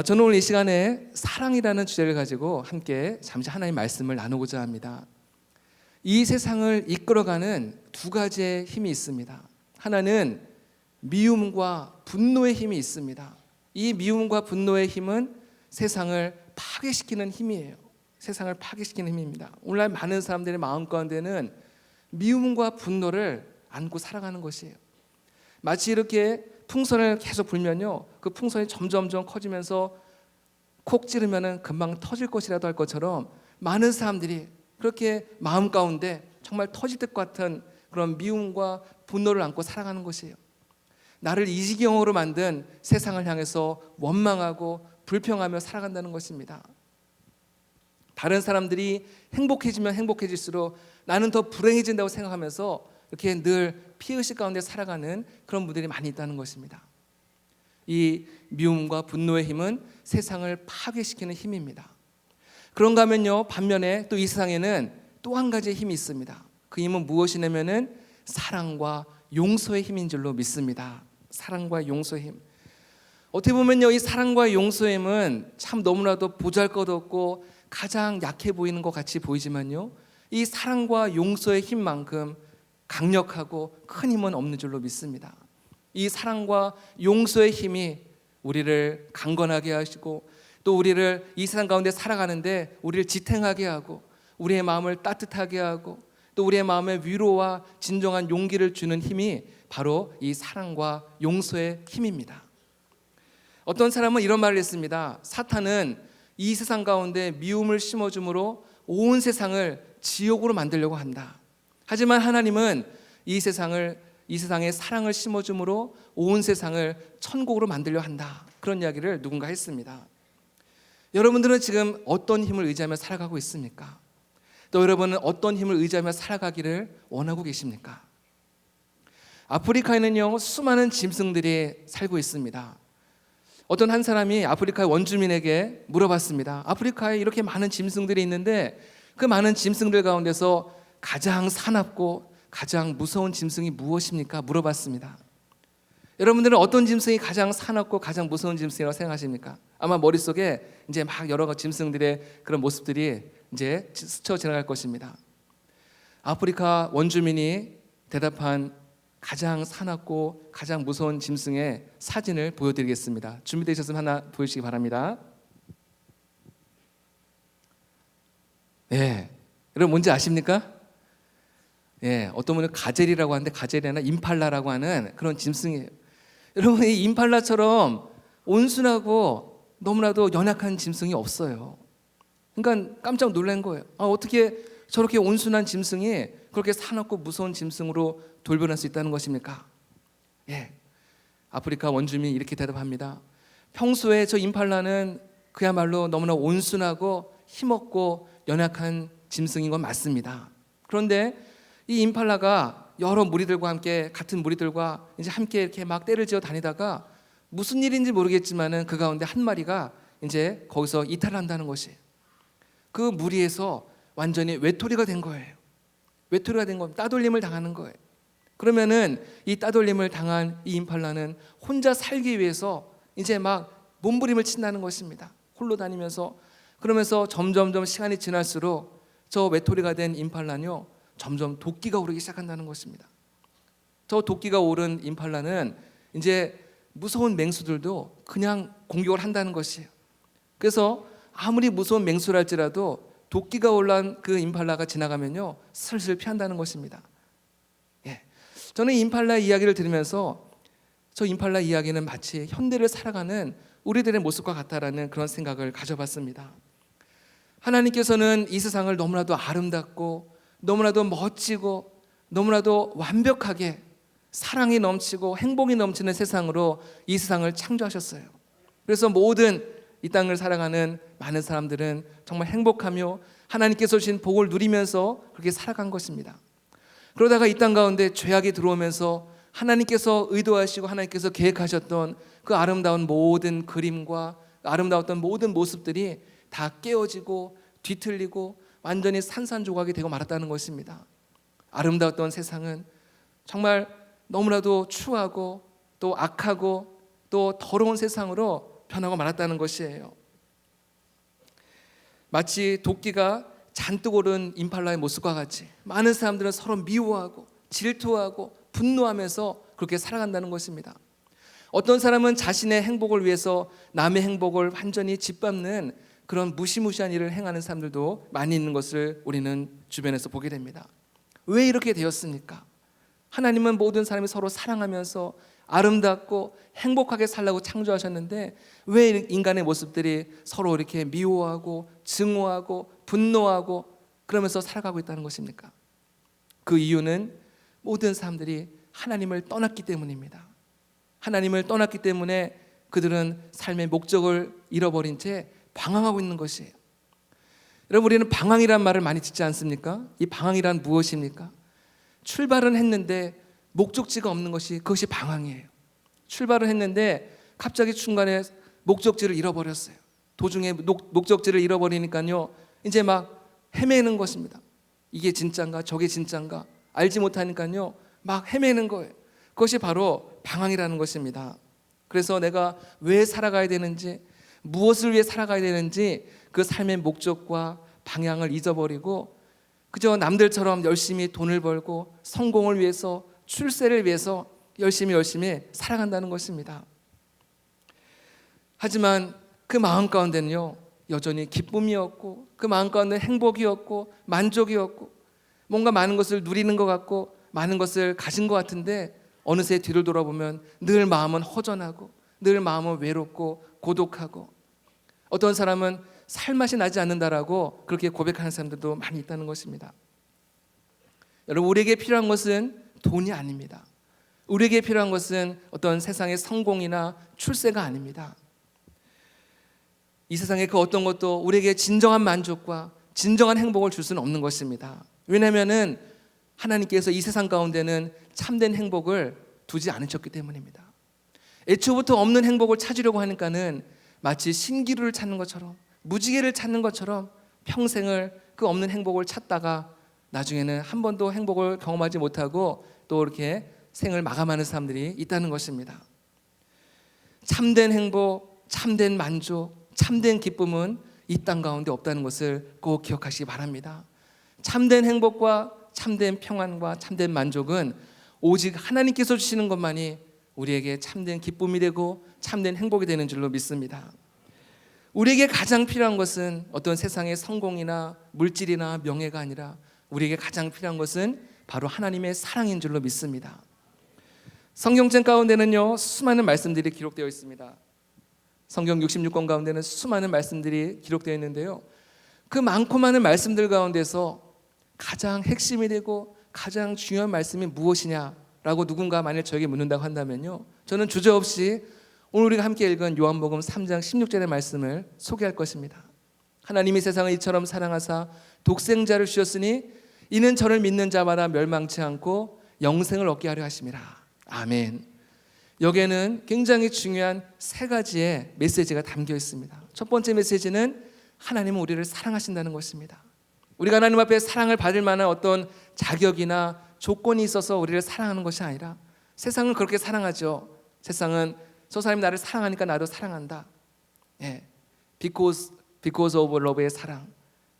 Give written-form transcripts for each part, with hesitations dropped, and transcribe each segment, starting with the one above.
저는 오늘 이 시간에 사랑이라는 주제를 가지고 함께 잠시 하나님의 말씀을 나누고자 합니다. 이 세상을 이끌어가는 두 가지의 힘이 있습니다. 하나는 미움과 분노의 힘이 있습니다. 이 미움과 분노의 힘은 세상을 파괴시키는 힘이에요. 세상을 파괴시키는 힘입니다. 오늘날 많은 사람들의 마음 가운데는 미움과 분노를 안고 살아가는 것이에요. 마치 이렇게 풍선을 계속 불면요, 그 풍선이 점점점 커지면서 콕 찌르면은 금방 터질 것이라도 할 것처럼 많은 사람들이 그렇게 마음 가운데 정말 터질 것 같은 그런 미움과 분노를 안고 살아가는 것이에요. 나를 이 지경으로 만든 세상을 향해서 원망하고 불평하며 살아간다는 것입니다. 다른 사람들이 행복해지면 행복해질수록 나는 더 불행해진다고 생각하면서 이렇게 늘 피의식 가운데 살아가는 그런 분들이 많이 있다는 것입니다. 이 미움과 분노의 힘은 세상을 파괴시키는 힘입니다. 그런가 하면요, 반면에 또 이 세상에는 또 한 가지의 힘이 있습니다. 그 힘은 무엇이냐면은 사랑과 용서의 힘인 줄로 믿습니다. 사랑과 용서의 힘. 어떻게 보면요, 이 사랑과 용서의 힘은 참 너무나도 보잘것없고 가장 약해 보이는 것 같이 보이지만요, 이 사랑과 용서의 힘만큼 강력하고 큰 힘은 없는 줄로 믿습니다. 이 사랑과 용서의 힘이 우리를 강건하게 하시고 또 우리를 이 세상 가운데 살아가는데 우리를 지탱하게 하고 우리의 마음을 따뜻하게 하고 또 우리의 마음에 위로와 진정한 용기를 주는 힘이 바로 이 사랑과 용서의 힘입니다. 어떤 사람은 이런 말을 했습니다. 사탄은 이 세상 가운데 미움을 심어줌으로 온 세상을 지옥으로 만들려고 한다. 하지만 하나님은 이 세상에 사랑을 심어줌으로 온 세상을 천국으로 만들려 한다. 그런 이야기를 누군가 했습니다. 여러분들은 지금 어떤 힘을 의지하며 살아가고 있습니까? 또 여러분은 어떤 힘을 의지하며 살아가기를 원하고 계십니까? 아프리카에는요, 수많은 짐승들이 살고 있습니다. 어떤 한 사람이 아프리카의 원주민에게 물어봤습니다. 아프리카에 이렇게 많은 짐승들이 있는데 그 많은 짐승들 가운데서 가장 사납고 가장 무서운 짐승이 무엇입니까? 물어봤습니다. 여러분들은 어떤 짐승이 가장 사납고 가장 무서운 짐승이라고 생각하십니까? 아마 머릿속에 이제 막 여러 가지 짐승들의 그런 모습들이 이제 스쳐 지나갈 것입니다. 아프리카 원주민이 대답한 가장 사납고 가장 무서운 짐승의 사진을 보여드리겠습니다. 준비되셨으면 하나 보여주시기 바랍니다. 네, 여러분 뭔지 아십니까? 예, 어떤 분은 가젤이라고 하는데 가젤이 아니라 임팔라라고 하는 그런 짐승이에요. 여러분, 이 임팔라처럼 온순하고 너무나도 연약한 짐승이 없어요. 그러니까 깜짝 놀란 거예요. 어떻게 저렇게 온순한 짐승이 그렇게 사납고 무서운 짐승으로 돌변할 수 있다는 것입니까? 예, 아프리카 원주민이 이렇게 대답합니다. 평소에 저 임팔라는 그야말로 너무나 온순하고 힘없고 연약한 짐승인 건 맞습니다. 그런데 이 임팔라가 여러 무리들과 함께 같은 무리들과 이제 함께 이렇게 막 떼를 지어 다니다가 무슨 일인지 모르겠지만은 그 가운데 한 마리가 이제 거기서 이탈한다는 것이에요. 그 무리에서 완전히 외톨이가 된 거예요. 외톨이가 된 겁니다. 따돌림을 당하는 거예요. 그러면은 이 따돌림을 당한 이 임팔라는 혼자 살기 위해서 이제 막 몸부림을 친다는 것입니다. 홀로 다니면서 그러면서 점점점 시간이 지날수록 저 외톨이가 된 임팔라는요, 점점 도끼가 오르기 시작한다는 것입니다. 저 도끼가 오른 임팔라는 이제 무서운 맹수들도 그냥 공격을 한다는 것이에요. 그래서 아무리 무서운 맹수랄지라도 도끼가 올라온 그 임팔라가 지나가면요, 슬슬 피한다는 것입니다. 예, 저는 임팔라의 이야기를 들으면서 저 임팔라 이야기는 마치 현대를 살아가는 우리들의 모습과 같다라는 그런 생각을 가져봤습니다. 하나님께서는 이 세상을 너무나도 아름답고 너무나도 멋지고 너무나도 완벽하게 사랑이 넘치고 행복이 넘치는 세상으로 이 세상을 창조하셨어요. 그래서 모든 이 땅을 살아가는 많은 사람들은 정말 행복하며 하나님께서 주신 복을 누리면서 그렇게 살아간 것입니다. 그러다가 이 땅 가운데 죄악이 들어오면서 하나님께서 의도하시고 하나님께서 계획하셨던 그 아름다운 모든 그림과 아름다웠던 모든 모습들이 다 깨어지고 뒤틀리고 완전히 산산조각이 되고 말았다는 것입니다. 아름다웠던 세상은 정말 너무나도 추하고 또 악하고 또 더러운 세상으로 변하고 말았다는 것이에요. 마치 도끼가 잔뜩 오른 임팔라의 모습과 같이 많은 사람들은 서로 미워하고 질투하고 분노하면서 그렇게 살아간다는 것입니다. 어떤 사람은 자신의 행복을 위해서 남의 행복을 완전히 짓밟는 그런 무시무시한 일을 행하는 사람들도 많이 있는 것을 우리는 주변에서 보게 됩니다. 왜 이렇게 되었습니까? 하나님은 모든 사람이 서로 사랑하면서 아름답고 행복하게 살라고 창조하셨는데 왜 인간의 모습들이 서로 이렇게 미워하고 증오하고 분노하고 그러면서 살아가고 있다는 것입니까? 그 이유는 모든 사람들이 하나님을 떠났기 때문입니다. 하나님을 떠났기 때문에 그들은 삶의 목적을 잃어버린 채 방황하고 있는 것이에요. 여러분, 우리는 방황이란 말을 많이 듣지 않습니까? 이 방황이란 무엇입니까? 출발은 했는데 목적지가 없는 것이, 그것이 방황이에요. 출발을 했는데 갑자기 중간에 목적지를 잃어버렸어요. 도중에 목적지를 잃어버리니까요, 이제 막 헤매는 것입니다. 이게 진짠가 저게 진짠가 알지 못하니까요 막 헤매는 거예요. 그것이 바로 방황이라는 것입니다. 그래서 내가 왜 살아가야 되는지, 무엇을 위해 살아가야 되는지 그 삶의 목적과 방향을 잊어버리고 그저 남들처럼 열심히 돈을 벌고 성공을 위해서, 출세를 위해서 열심히 살아간다는 것입니다. 하지만 그 마음 가운데는요 여전히 기쁨이었고, 그 마음 가운데 행복이었고 만족이었고, 뭔가 많은 것을 누리는 것 같고 많은 것을 가진 것 같은데 어느새 뒤를 돌아보면 늘 마음은 허전하고 늘 마음은 외롭고 고독하고, 어떤 사람은 살맛이 나지 않는다라고 그렇게 고백하는 사람들도 많이 있다는 것입니다. 여러분, 우리에게 필요한 것은 돈이 아닙니다. 우리에게 필요한 것은 어떤 세상의 성공이나 출세가 아닙니다. 이 세상의 그 어떤 것도 우리에게 진정한 만족과 진정한 행복을 줄 수는 없는 것입니다. 왜냐하면 하나님께서 이 세상 가운데는 참된 행복을 두지 않으셨기 때문입니다. 애초부터 없는 행복을 찾으려고 하니까는 마치 신기루를 찾는 것처럼, 무지개를 찾는 것처럼 평생을 그 없는 행복을 찾다가 나중에는 한 번도 행복을 경험하지 못하고 또 이렇게 생을 마감하는 사람들이 있다는 것입니다. 참된 행복, 참된 만족, 참된 기쁨은 이 땅 가운데 없다는 것을 꼭 기억하시기 바랍니다. 참된 행복과 참된 평안과 참된 만족은 오직 하나님께서 주시는 것만이 우리에게 참된 기쁨이 되고 참된 행복이 되는 줄로 믿습니다. 우리에게 가장 필요한 것은 어떤 세상의 성공이나 물질이나 명예가 아니라 우리에게 가장 필요한 것은 바로 하나님의 사랑인 줄로 믿습니다. 성경책 가운데는요 수많은 말씀들이 기록되어 있습니다. 성경 66권 가운데는 수많은 말씀들이 기록되어 있는데요, 그 많고 많은 말씀들 가운데서 가장 핵심이 되고 가장 중요한 말씀이 무엇이냐라고 누군가 만약 저에게 묻는다고 한다면요, 저는 주저없이 오늘 우리가 함께 읽은 요한복음 3장 16절의 말씀을 소개할 것입니다. 하나님이 세상을 이처럼 사랑하사 독생자를 주셨으니 이는 저를 믿는 자마다 멸망치 않고 영생을 얻게 하려 하심이라. 아멘. 여기에는 굉장히 중요한 세 가지의 메시지가 담겨 있습니다. 첫 번째 메시지는 하나님은 우리를 사랑하신다는 것입니다. 우리가 하나님 앞에 사랑을 받을 만한 어떤 자격이나 조건이 있어서 우리를 사랑하는 것이 아니라, 세상은 그렇게 사랑하죠. 세상은 저 사람이 나를 사랑하니까 나도 사랑한다. because of love의 사랑.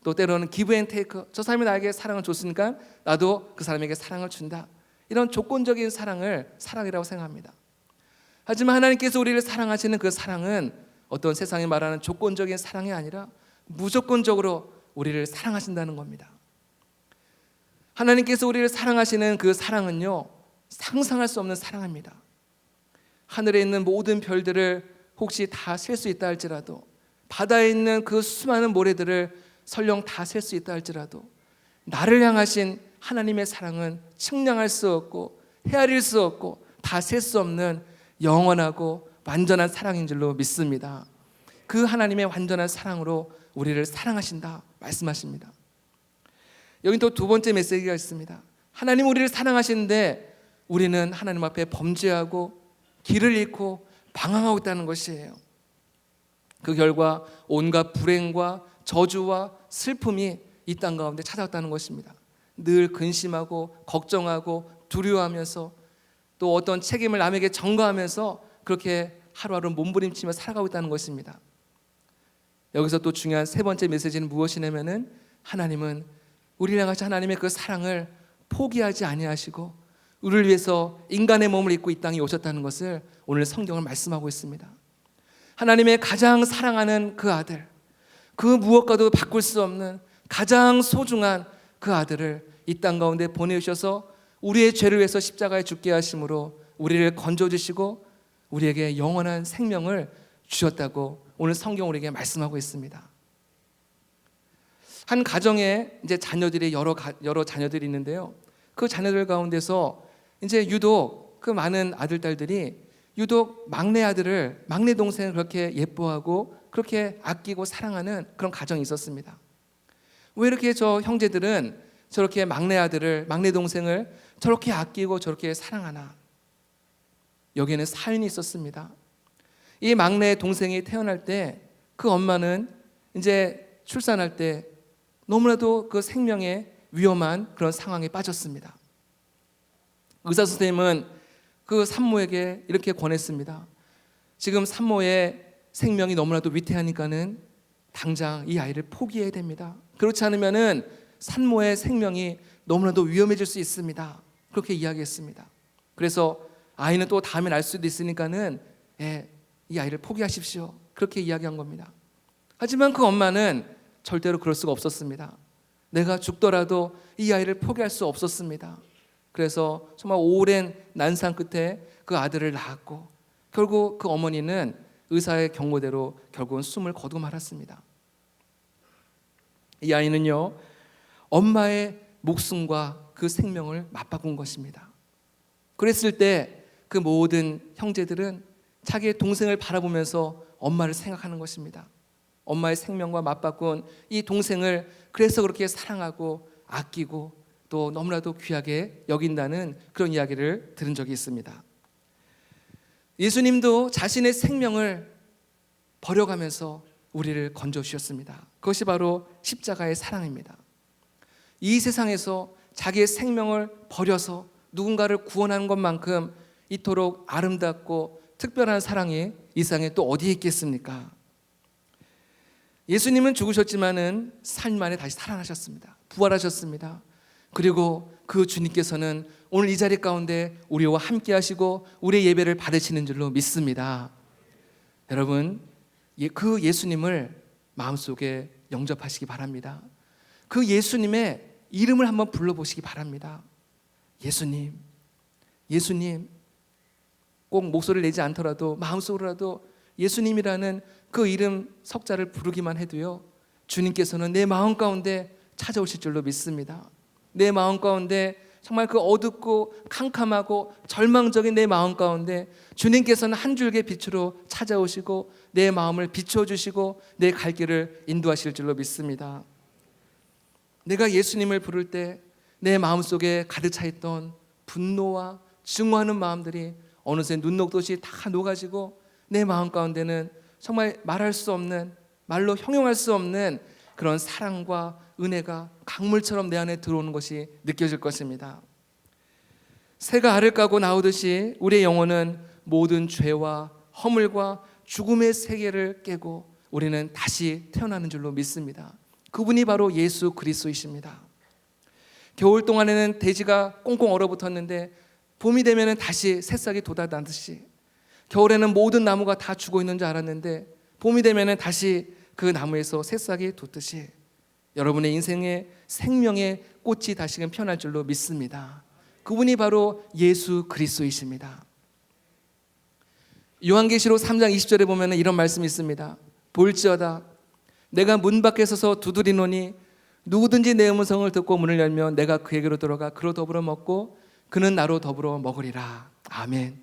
또 때로는 give and take. 저 사람이 나에게 사랑을 줬으니까 나도 그 사람에게 사랑을 준다. 이런 조건적인 사랑을 사랑이라고 생각합니다. 하지만 하나님께서 우리를 사랑하시는 그 사랑은 어떤 세상이 말하는 조건적인 사랑이 아니라 무조건적으로 우리를 사랑하신다는 겁니다. 하나님께서 우리를 사랑하시는 그 사랑은요 상상할 수 없는 사랑입니다. 하늘에 있는 모든 별들을 혹시 다 셀 수 있다 할지라도, 바다에 있는 그 수많은 모래들을 설령 다 셀 수 있다 할지라도 나를 향하신 하나님의 사랑은 측량할 수 없고 헤아릴 수 없고 다 셀 수 없는 영원하고 완전한 사랑인 줄로 믿습니다. 그 하나님의 완전한 사랑으로 우리를 사랑하신다 말씀하십니다. 여기 또 두 번째 메시지가 있습니다. 하나님 우리를 사랑하시는데 우리는 하나님 앞에 범죄하고 길을 잃고 방황하고 있다는 것이에요. 그 결과 온갖 불행과 저주와 슬픔이 이 땅 가운데 찾아왔다는 것입니다. 늘 근심하고 걱정하고 두려워하면서 또 어떤 책임을 남에게 전가하면서 그렇게 하루하루 몸부림치며 살아가고 있다는 것입니다. 여기서 또 중요한 세 번째 메시지는 무엇이냐면은 하나님은 우리를 향하신 하나님의 그 사랑을 포기하지 아니하시고 우리를 위해서 인간의 몸을 입고 이 땅에 오셨다는 것을 오늘 성경을 말씀하고 있습니다. 하나님의 가장 사랑하는 그 아들, 그 무엇과도 바꿀 수 없는 가장 소중한 그 아들을 이 땅 가운데 보내주셔서 우리의 죄를 위해서 십자가에 죽게 하심으로 우리를 건져주시고 우리에게 영원한 생명을 주셨다고 오늘 성경 우리에게 말씀하고 있습니다. 한 가정에 이제 자녀들이 여러 자녀들이 있는데요. 그 자녀들 가운데서 이제 유독 그 많은 아들 딸들이 유독 막내 아들을 막내 동생을 그렇게 예뻐하고 그렇게 아끼고 사랑하는 그런 가정이 있었습니다. 왜 이렇게 저 형제들은 저렇게 막내 아들을 막내 동생을 저렇게 아끼고 저렇게 사랑하나? 여기에는 사연이 있었습니다. 이 막내 동생이 태어날 때 그 엄마는 이제 출산할 때 너무나도 그 생명에 위험한 그런 상황에 빠졌습니다. 의사 선생님은 그 산모에게 이렇게 권했습니다. 지금 산모의 생명이 너무나도 위태하니까는 당장 이 아이를 포기해야 됩니다. 그렇지 않으면은 산모의 생명이 너무나도 위험해질 수 있습니다. 그렇게 이야기했습니다. 그래서 아이는 또 다음에 날 수도 있으니까는 이 아이를 포기하십시오. 그렇게 이야기한 겁니다. 하지만 그 엄마는 절대로 그럴 수가 없었습니다. 내가 죽더라도 이 아이를 포기할 수 없었습니다. 그래서 정말 오랜 난상 끝에 그 아들을 낳았고 결국 그 어머니는 의사의 경고대로 결국은 숨을 거두고 말았습니다. 이 아이는요, 엄마의 목숨과 그 생명을 맞바꾼 것입니다. 그랬을 때 그 모든 형제들은 자기의 동생을 바라보면서 엄마를 생각하는 것입니다. 엄마의 생명과 맞바꾼 이 동생을 그래서 그렇게 사랑하고 아끼고 또 너무나도 귀하게 여긴다는 그런 이야기를 들은 적이 있습니다. 예수님도 자신의 생명을 버려가면서 우리를 건져주셨습니다. 그것이 바로 십자가의 사랑입니다. 이 세상에서 자기의 생명을 버려서 누군가를 구원하는 것만큼 이토록 아름답고 특별한 사랑이 이 세상에 또 어디에 있겠습니까? 예수님은 죽으셨지만은 3일 만에 다시 살아나셨습니다. 부활하셨습니다. 그리고 그 주님께서는 오늘 이 자리 가운데 우리와 함께 하시고 우리의 예배를 받으시는 줄로 믿습니다. 여러분, 그 예수님을 마음속에 영접하시기 바랍니다. 그 예수님의 이름을 한번 불러보시기 바랍니다. 예수님, 예수님. 꼭 목소리를 내지 않더라도 마음속으로라도 예수님이라는 그 이름 석자를 부르기만 해도요, 주님께서는 내 마음 가운데 찾아오실 줄로 믿습니다. 내 마음 가운데 정말 그 어둡고 캄캄하고 절망적인 내 마음 가운데 주님께서는 한 줄기 빛으로 찾아오시고 내 마음을 비춰주시고 내 갈 길을 인도하실 줄로 믿습니다. 내가 예수님을 부를 때 내 마음속에 가득 차 있던 분노와 증오하는 마음들이 어느새 눈 녹듯이 다 녹아지고 내 마음 가운데는 정말 말할 수 없는, 말로 형용할 수 없는 그런 사랑과 은혜가 강물처럼 내 안에 들어오는 것이 느껴질 것입니다. 새가 알을 까고 나오듯이 우리의 영혼은 모든 죄와 허물과 죽음의 세계를 깨고 우리는 다시 태어나는 줄로 믿습니다. 그분이 바로 예수 그리스도이십니다. 겨울 동안에는 대지가 꽁꽁 얼어붙었는데 봄이 되면 다시 새싹이 돋아나듯이, 겨울에는 모든 나무가 다 죽어 있는 줄 알았는데 봄이 되면 다시 그 나무에서 새싹이 돋듯이 여러분의 인생의 생명의 꽃이 다시금 피어날 줄로 믿습니다. 그분이 바로 예수 그리스도이십니다. 요한계시록 3장 20절에 보면 이런 말씀이 있습니다. 볼지어다 내가 문 밖에 서서 두드리노니 누구든지 내 음성을 듣고 문을 열면 내가 그에게로 들어가 그로 더불어 먹고 그는 나로 더불어 먹으리라. 아멘.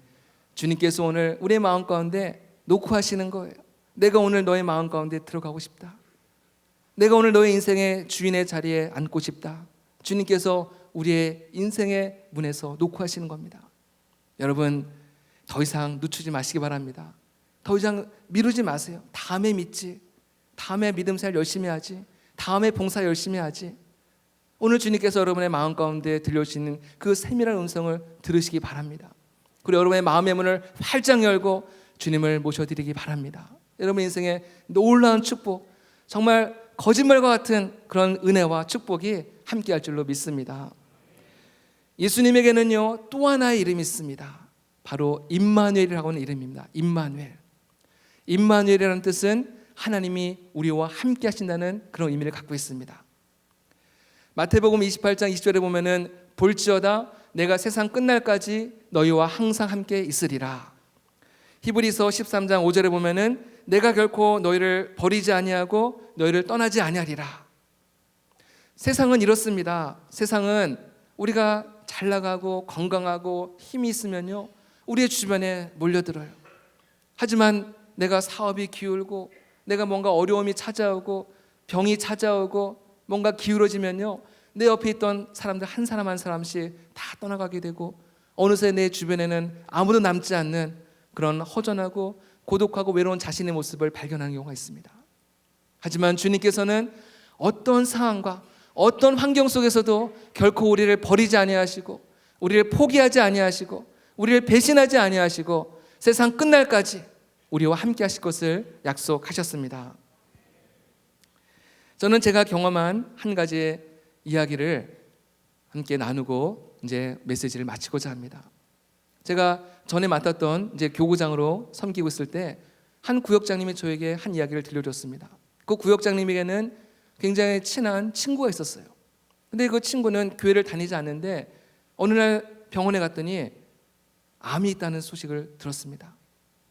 주님께서 오늘 우리의 마음 가운데 놓고 하시는 거예요. 내가 오늘 너의 마음 가운데 들어가고 싶다. 내가 오늘 너의 인생의 주인의 자리에 앉고 싶다. 주님께서 우리의 인생의 문에서 놓고 하시는 겁니다. 여러분, 더 이상 늦추지 마시기 바랍니다. 더 이상 미루지 마세요. 다음에 믿지, 다음에 믿음 생활 열심히 하지, 다음에 봉사 열심히 하지. 오늘 주님께서 여러분의 마음 가운데 들려주시는 그 세밀한 음성을 들으시기 바랍니다. 그리고 여러분의 마음의 문을 활짝 열고 주님을 모셔드리기 바랍니다. 여러분 인생에 놀라운 축복, 정말 거짓말과 같은 그런 은혜와 축복이 함께할 줄로 믿습니다. 예수님에게는요 또 하나의 이름이 있습니다. 바로 임마누엘이라고 하는 이름입니다. 임마누엘. 임마누엘이라는 뜻은 하나님이 우리와 함께 하신다는 그런 의미를 갖고 있습니다. 마태복음 28장 20절에 보면은 볼지어다 내가 세상 끝날까지 너희와 항상 함께 있으리라. 히브리서 13장 5절에 보면은 내가 결코 너희를 버리지 아니하고 너희를 떠나지 아니하리라. 세상은 이렇습니다. 세상은 우리가 잘 나가고 건강하고 힘이 있으면요 우리의 주변에 몰려들어요. 하지만 내가 사업이 기울고 내가 뭔가 어려움이 찾아오고 병이 찾아오고 뭔가 기울어지면요 내 옆에 있던 사람들 한 사람 한 사람씩 다 떠나가게 되고 어느새 내 주변에는 아무도 남지 않는 그런 허전하고 고독하고 외로운 자신의 모습을 발견하는 경우가 있습니다. 하지만 주님께서는 어떤 상황과 어떤 환경 속에서도 결코 우리를 버리지 아니하시고 우리를 포기하지 아니하시고 우리를 배신하지 아니하시고 세상 끝날까지 우리와 함께 하실 것을 약속하셨습니다. 저는 제가 경험한 한 가지의 이야기를 함께 나누고 이제 메시지를 마치고자 합니다. 제가 전에 맡았던 이제 교구장으로 섬기고 있을 때 한 구역장님이 저에게 한 이야기를 들려줬습니다. 그 구역장님에게는 굉장히 친한 친구가 있었어요. 근데 그 친구는 교회를 다니지 않는데 어느 날 병원에 갔더니 암이 있다는 소식을 들었습니다.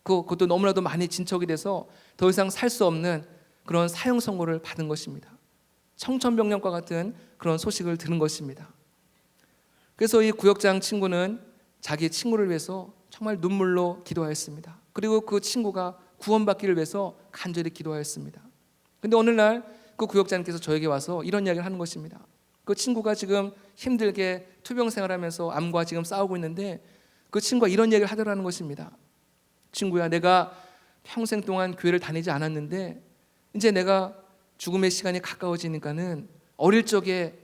그것도 너무나도 많이 진척이 돼서 더 이상 살 수 없는 그런 사형 선고를 받은 것입니다. 청천벽력과 같은 그런 소식을 들은 것입니다. 그래서 이 구역장 친구는 자기 친구를 위해서 정말 눈물로 기도하였습니다. 그리고 그 친구가 구원받기를 위해서 간절히 기도하였습니다. 근데 어느 날 그 구역장님께서 저에게 와서 이런 이야기를 하는 것입니다. 그 친구가 지금 힘들게 투병 생활하면서 암과 지금 싸우고 있는데 그 친구가 이런 얘기를 하더라는 것입니다. 친구야, 내가 평생 동안 교회를 다니지 않았는데 이제 내가 죽음의 시간이 가까워지니까는 어릴 적에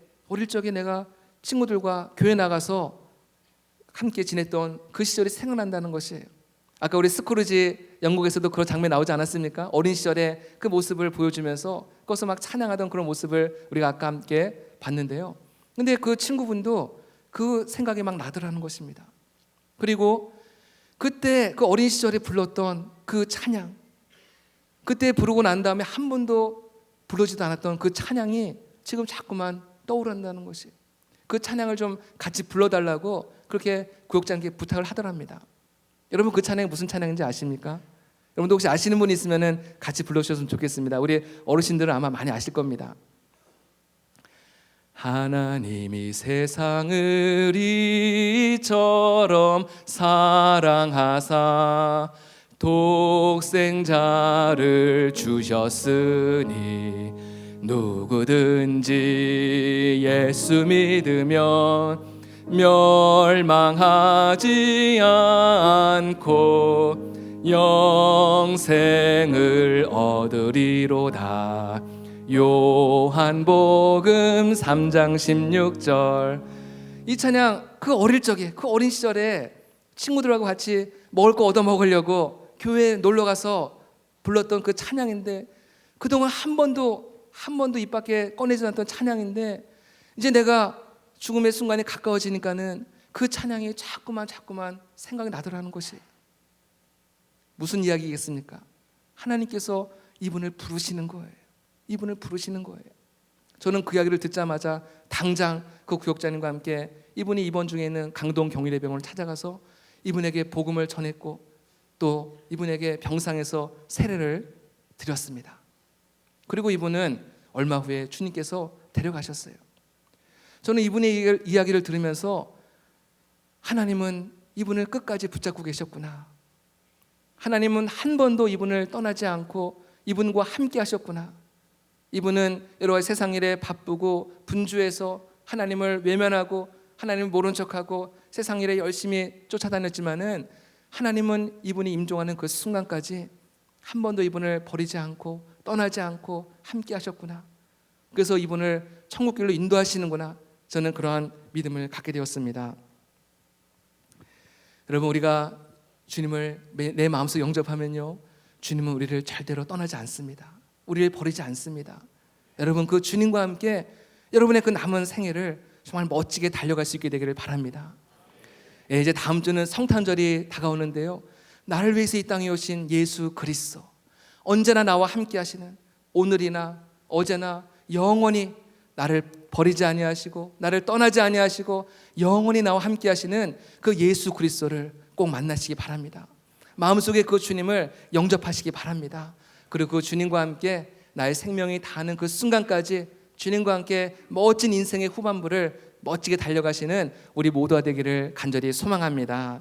내가 친구들과 교회 나가서 함께 지냈던 그 시절이 생각난다는 것이에요. 아까 우리 스크루지 영국에서도 그런 장면 나오지 않았습니까? 어린 시절의 그 모습을 보여주면서 그것을 막 찬양하던 그런 모습을 우리가 아까 함께 봤는데요. 근데 그 친구분도 그 생각이 막 나더라는 것입니다. 그리고 그때 그 어린 시절에 불렀던 그 찬양, 그때 부르고 난 다음에 한 번도 부르지도 않았던 그 찬양이 지금 자꾸만 떠오른다는 것이, 그 찬양을 좀 같이 불러달라고 그렇게 구역장님께 부탁을 하더랍니다. 여러분 그 찬양이 무슨 찬양인지 아십니까? 여러분도 혹시 아시는 분이 있으면 같이 불러주셨으면 좋겠습니다. 우리 어르신들은 아마 많이 아실 겁니다. 하나님이 세상을 이처럼 사랑하사 독생자를 주셨으니 누구든지 예수 믿으면 멸망하지 않고 영생을 얻으리로다. 요한복음 3장 16절. 이 찬양 그 어릴 적에, 그 어린 시절에 친구들하고 같이 먹을 거 얻어 먹으려고 교회에 놀러 가서 불렀던 그 찬양인데, 그동안 한 번도 입 밖에 꺼내지 않았던 찬양인데, 이제 내가 죽음의 순간이 가까워지니까는 그 찬양이 자꾸만 생각이 나더라는 것이, 무슨 이야기겠습니까? 하나님께서 이분을 부르시는 거예요. 이분을 부르시는 거예요. 저는 그 이야기를 듣자마자 당장 그 구역장님과 함께 이분이 입원 중에 있는 강동 경희대병원을 찾아가서 이분에게 복음을 전했고 또 이분에게 병상에서 세례를 드렸습니다. 그리고 이분은 얼마 후에 주님께서 데려가셨어요. 저는 이분의 이야기를 들으면서 하나님은 이분을 끝까지 붙잡고 계셨구나. 하나님은 한 번도 이분을 떠나지 않고 이분과 함께 하셨구나. 이분은 여러 가지 세상 일에 바쁘고 분주해서 하나님을 외면하고 하나님을 모른 척하고 세상 일에 열심히 쫓아다녔지만은 하나님은 이분이 임종하는 그 순간까지 한 번도 이분을 버리지 않고 떠나지 않고 함께 하셨구나. 그래서 이분을 천국길로 인도하시는구나. 저는 그러한 믿음을 갖게 되었습니다. 여러분, 우리가 주님을 내 마음속에 영접하면요, 주님은 우리를 절대로 떠나지 않습니다. 우리를 버리지 않습니다. 여러분, 그 주님과 함께 여러분의 그 남은 생애를 정말 멋지게 달려갈 수 있게 되기를 바랍니다. 이제 다음 주는 성탄절이 다가오는데요, 나를 위해서 이 땅에 오신 예수 그리스도, 언제나 나와 함께 하시는, 오늘이나 어제나 영원히 나를 버리지 아니하시고 나를 떠나지 아니하시고 영원히 나와 함께 하시는 그 예수 그리스도를 꼭 만나시기 바랍니다. 마음속에 그 주님을 영접하시기 바랍니다. 그리고 그 주님과 함께 나의 생명이 다하는 그 순간까지 주님과 함께 멋진 인생의 후반부를 멋지게 달려가시는 우리 모두가 되기를 간절히 소망합니다.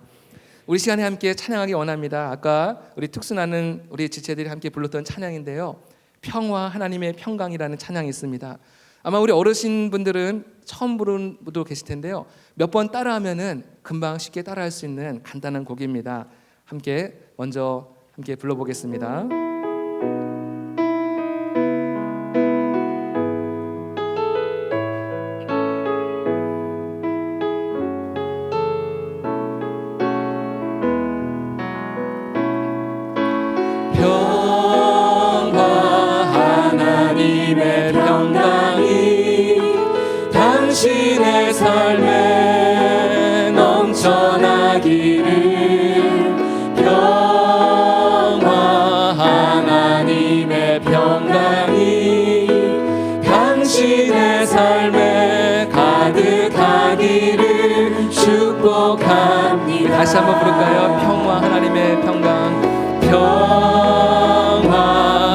우리 시간에 함께 찬양하기 원합니다. 아까 우리 특수나는 우리 지체들이 함께 불렀던 찬양인데요, 평화 하나님의 평강이라는 찬양이 있습니다. 아마 우리 어르신분들은 처음 부르는 분도 계실 텐데요, 몇 번 따라하면은 금방 쉽게 따라할 수 있는 간단한 곡입니다. 먼저 함께 불러보겠습니다. 하나님의 평강이 당신의 삶에 넘쳐나기를. 평화 하나님의 평강이 당신의 삶에 가득하기를 축복합니다. 다시 한번 부를까요? 평화 하나님의 평강. 평화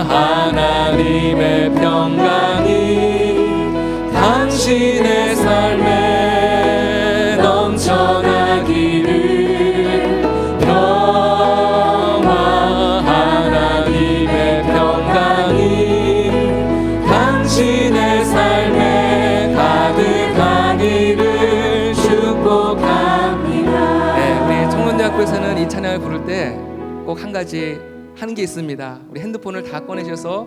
하나님의 평강이 당신의 삶에 넘쳐나기를. 평화 하나님의 평강이 당신의 삶에 가득하기를 축복합니다. 네, 우리 청년대학교에서는 이 찬양을 부를 때 꼭 한 가지 하는 게 있습니다. 우리 핸드폰을 다 꺼내셔서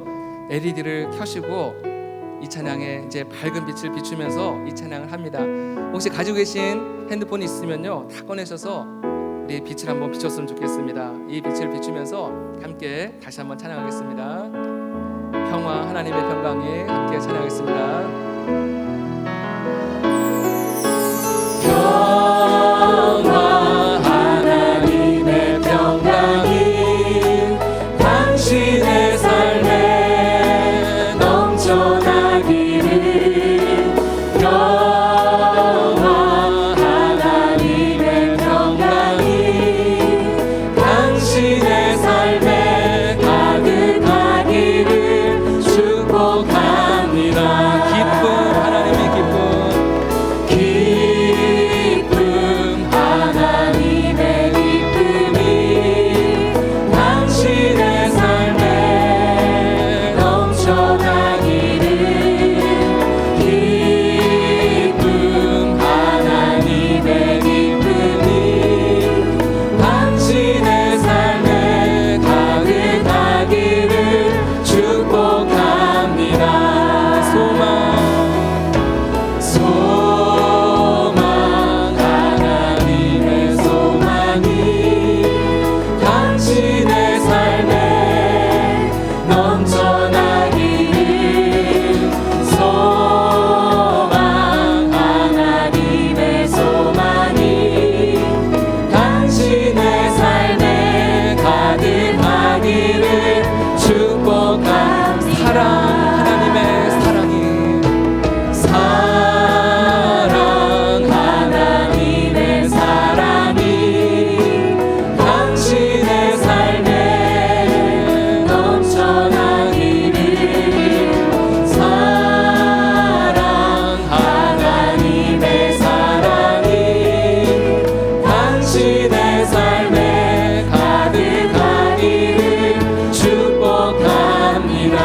LED를 켜시고 이 찬양에 이제 밝은 빛을 비추면서 이 찬양을 합니다. 혹시 가지고 계신 핸드폰이 있으면요, 다 꺼내셔서 우리 빛을 한번 비췄으면 좋겠습니다. 이 빛을 비추면서 함께 다시 한번 찬양하겠습니다. 평화 하나님의 평강이 함께 찬양하겠습니다. 평화 하나님의 평강이 당신의 삶에 넘쳐나기를. 평화 하나님의 평강이 당신의 삶에 가득하기를 축복합니다. 기쁨 하나님의 기쁨. 기쁨 하나님의 기쁨이 당신의 삶에 넘쳐나기를. 기쁨 하나님의 기쁨이 당신의 삶에 가득하기를 축복합니다. 소망 하나님의 소망이 당신의 삶에 넘쳐나기를. 소망 하나님의 소망이 당신의 삶에 가득하기를 축복합니다. 사랑 하나님의 사랑이. 사랑 하나님의 사랑이 당신의 삶에 넘쳐나기를. 사랑 하나님의 사랑이 당신의 삶에 가득하기를 축복합니다.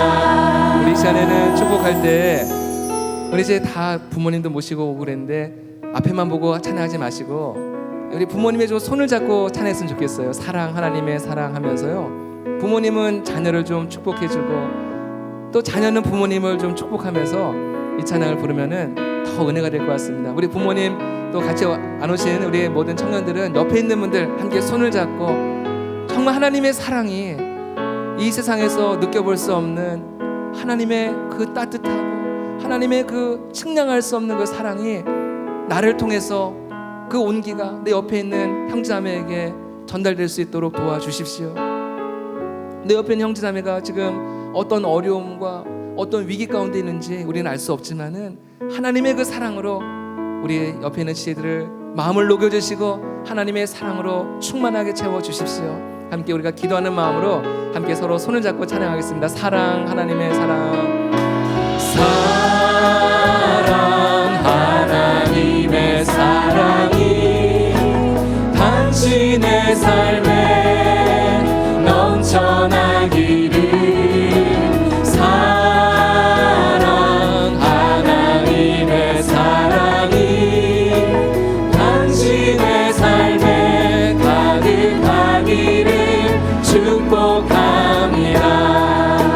우리 시간에는 축복할 때 우리 이제 다 부모님도 모시고 오고 그랬는데 앞에만 보고 찬양하지 마시고 우리 부모님의 좀 손을 잡고 찬양했으면 좋겠어요. 사랑 하나님의 사랑 하면서요, 부모님은 자녀를 좀 축복해주고 또 자녀는 부모님을 좀 축복하면서 이 찬양을 부르면은 더 은혜가 될 것 같습니다. 우리 부모님 또 같이 안 오신 우리 모든 청년들은 옆에 있는 분들 함께 손을 잡고 정말 하나님의 사랑이 이 세상에서 느껴볼 수 없는 하나님의 그 따뜻하고 하나님의 그 측량할 수 없는 그 사랑이 나를 통해서 그 온기가 내 옆에 있는 형제자매에게 전달될 수 있도록 도와주십시오. 내 옆에 있는 형제자매가 지금 어떤 어려움과 어떤 위기 가운데 있는지 우리는 알 수 없지만은 하나님의 그 사랑으로 우리 옆에 있는 지체들을 마음을 녹여주시고 하나님의 사랑으로 충만하게 채워주십시오. 함께 우리가 기도하는 마음으로 함께 서로 손을 잡고 찬양하겠습니다. 사랑, 하나님의 사랑. 사랑, 하나님의 사랑이 당신의 삶에 넘쳐나기를. 사랑, 하나님의 사랑이 당신의 삶에 가득하기를 축복합니다.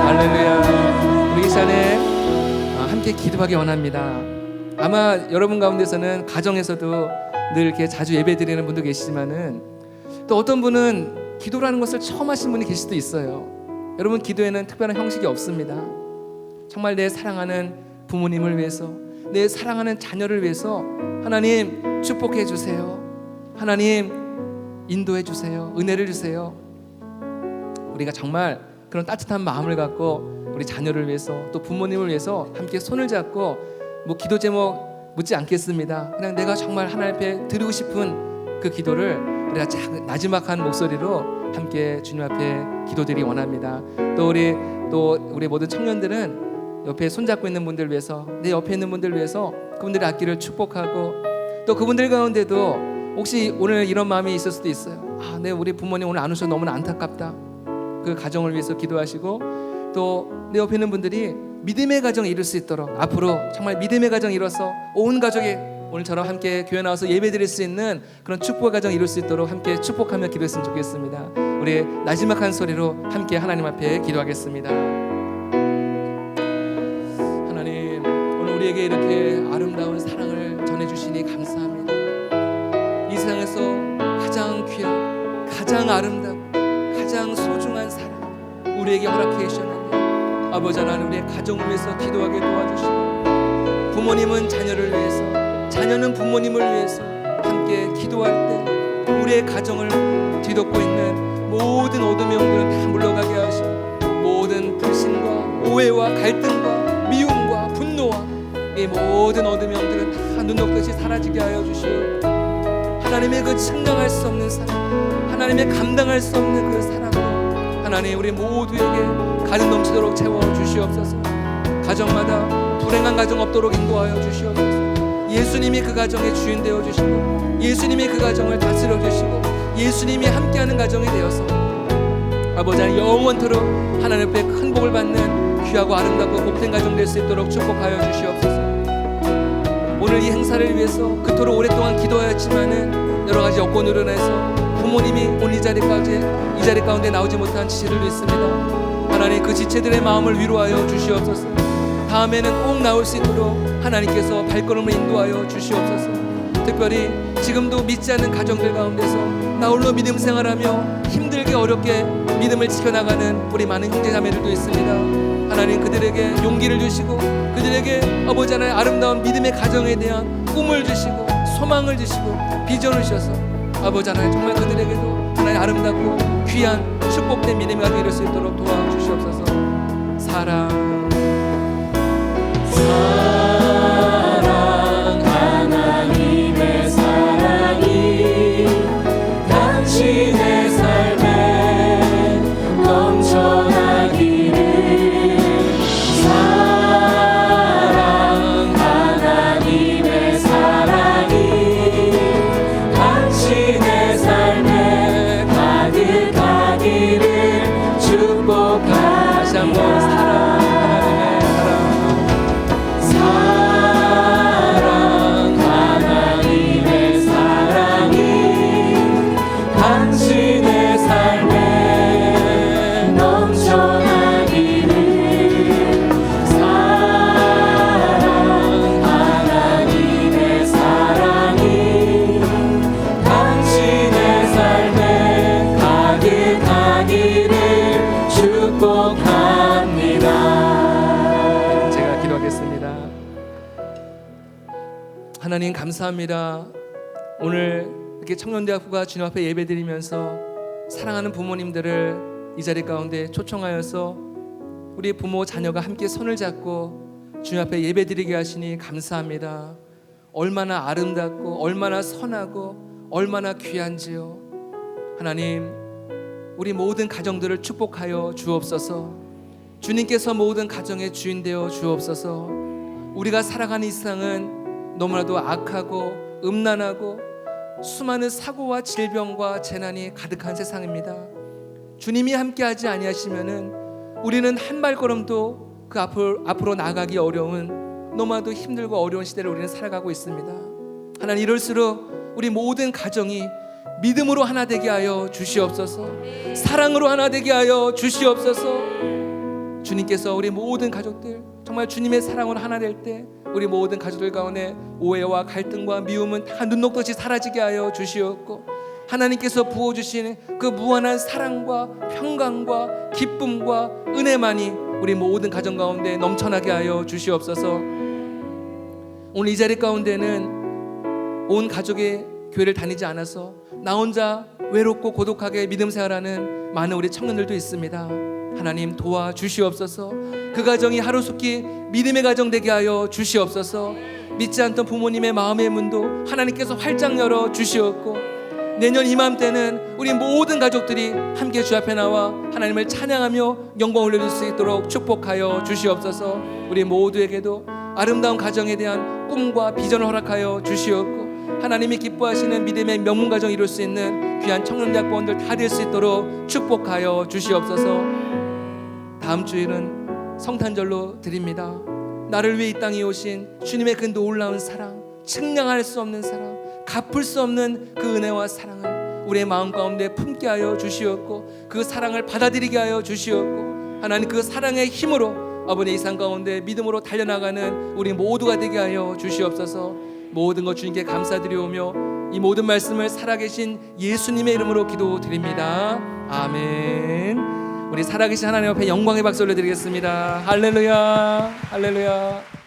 할렐루야. 우리 이 시간에 함께 기도하기 원합니다. 아마 여러분 가운데서는 가정에서도 늘 이렇게 자주 예배드리는 분도 계시지만은 또 어떤 분은 기도라는 것을 처음 하신 분이 계실 수도 있어요. 여러분, 기도에는 특별한 형식이 없습니다. 정말 내 사랑하는 부모님을 위해서, 내 사랑하는 자녀를 위해서 하나님 축복해 주세요. 하나님 인도해 주세요. 은혜를 주세요. 우리가 정말 그런 따뜻한 마음을 갖고 우리 자녀를 위해서 또 부모님을 위해서 함께 손을 잡고 뭐 기도 제목 묻지 않겠습니다. 그냥 내가 정말 하나님 앞에 드리고 싶은 그 기도를 우리가 나지막한 목소리로 함께 주님 앞에 기도드리기 원합니다. 또 우리 모든 청년들은 옆에 손잡고 있는 분들 위해서, 내 옆에 있는 분들 위해서 그분들의 앞길을 축복하고, 또 그분들 가운데도 혹시 오늘 이런 마음이 있을 수도 있어요. 네, 우리 부모님 오늘 안 오셔서 너무나 안타깝다. 그 가정을 위해서 기도하시고, 또 내 옆에 있는 분들이 믿음의 가정을 이룰 수 있도록 앞으로 정말 믿음의 가정을 이뤄서 온 가족이 오늘처럼 함께 교회 나와서 예배드릴 수 있는 그런 축복의 가정을 이룰 수 있도록 함께 축복하며 기도했으면 좋겠습니다. 우리 나지막한 소리로 함께 하나님 앞에 기도하겠습니다. 하나님, 오늘 우리에게 이렇게 아름다운 사랑을 전해주시니 감사합니다. 이 세상에서 가장 귀한, 가장 아름답고 가장 소중한 사랑 우리에게 허락해 주셨는데, 아버지 하나님, 우리의 가정을 위해서 기도하게 도와주시고, 부모님은 자녀를 위해서, 자녀는 부모님을 위해서 함께 기도할 때 우리의 가정을 뒤덮고 있는 모든 어둠의 영들은 다 물러가게 하시고, 모든 불신과 오해와 갈등과 미움과 분노와 이 모든 어둠의 영들은 다 눈 녹듯이 사라지게 하여 주시오. 하나님의 그 측량할 수 없는 사랑, 하나님의 감당할 수 없는 그 사랑으로 하나님 우리 모두에게 가득 넘치도록 채워 주시옵소서. 가정마다 불행한 가정 없도록 인도하여 주시옵소서. 예수님이 그 가정의 주인 되어 주시고, 예수님이 그 가정을 다스려 주시고, 예수님이 함께하는 가정이 되어서 아버지 하나님 영원토록 하나님 앞에 큰 복을 받는 귀하고 아름답고 복된 가정 될 수 있도록 축복하여 주시옵소서. 오늘 이 행사를 위해서 그토록 오랫동안 기도하였지만은 여러 가지 여건으로 인해서 부모님이 오늘 이 자리 가운데 나오지 못한 지체들도 있습니다. 하나님, 그 지체들의 마음을 위로하여 주시옵소서. 다음에는 꼭 나올 수 있도록 하나님께서 발걸음을 인도하여 주시옵소서. 특별히 지금도 믿지 않는 가정들 가운데서 나 홀로 믿음 생활하며 힘들게 어렵게 믿음을 지켜나가는 우리 많은 형제자매들도 있습니다. 하나님, 그들에게 용기를 주시고 그들에게 아버지 하나님 아름다운 믿음의 가정에 대한 꿈을 주시고 소망을 주시고 비전을 주셔서 아버지 하나님 정말 그들에게도 하나님 아름답고 귀한 축복된 믿음이 이룰 수 있도록 도와주시옵소서. 사랑 하나님의 사랑이 당신의 삶에 넘쳐나기를. 사랑 하나님의 사랑이 당신의 삶에 가득하기를 축복합니다. 사랑 되기를 축복합니다. 제가 기도하겠습니다. 하나님 감사합니다. 오늘 이렇게 청년대학부가 주님 앞에 예배드리면서 사랑하는 부모님들을 이 자리 가운데 초청하여서 우리 부모 자녀가 함께 손을 잡고 주님 앞에 예배드리게 하시니 감사합니다. 얼마나 아름답고 얼마나 선하고 얼마나 귀한지요. 하나님, 우리 모든 가정들을 축복하여 주옵소서. 주님께서 모든 가정의 주인 되어 주옵소서. 우리가 살아가는 이 세상은 너무나도 악하고 음란하고 수많은 사고와 질병과 재난이 가득한 세상입니다. 주님이 함께하지 아니하시면은 우리는 한 발걸음도 그 앞으로 나가기 어려운 너무나도 힘들고 어려운 시대를 우리는 살아가고 있습니다. 하나님, 이럴수록 우리 모든 가정이 믿음으로 하나 되게 하여 주시옵소서. 사랑으로 하나 되게 하여 주시옵소서. 주님께서 우리 모든 가족들 정말 주님의 사랑으로 하나 될 때 우리 모든 가족들 가운데 오해와 갈등과 미움은 다 눈 녹듯이 사라지게 하여 주시옵고, 하나님께서 부어주시는 그 무한한 사랑과 평강과 기쁨과 은혜만이 우리 모든 가정 가운데 넘쳐나게 하여 주시옵소서. 오늘 이 자리 가운데는 온 가족이 교회를 다니지 않아서 나 혼자 외롭고 고독하게 믿음 생활하는 많은 우리 청년들도 있습니다. 하나님 도와주시옵소서. 그 가정이 하루속히 믿음의 가정 되게 하여 주시옵소서. 믿지 않던 부모님의 마음의 문도 하나님께서 활짝 열어 주시옵고, 내년 이맘때는 우리 모든 가족들이 함께 주 앞에 나와 하나님을 찬양하며 영광 올려줄 수 있도록 축복하여 주시옵소서. 우리 모두에게도 아름다운 가정에 대한 꿈과 비전을 허락하여 주시옵고, 하나님이 기뻐하시는 믿음의 명문 가정 이룰 수 있는 귀한 청년대학부원들 다 될 수 있도록 축복하여 주시옵소서. 다음 주일은 성탄절로 드립니다. 나를 위해 이 땅에 오신 주님의 그 놀라운 사랑, 측량할 수 없는 사랑, 갚을 수 없는 그 은혜와 사랑을 우리의 마음 가운데 품게 하여 주시옵고, 그 사랑을 받아들이게 하여 주시옵고, 하나님 그 사랑의 힘으로 아버지 이 상 가운데 믿음으로 달려나가는 우리 모두가 되게 하여 주시옵소서. 모든 것 주님께 감사드리오며 이 모든 말씀을 살아계신 예수님의 이름으로 기도드립니다. 아멘. 우리 살아계신 하나님 앞에 영광의 박수 올려드리겠습니다. 할렐루야, 할렐루야.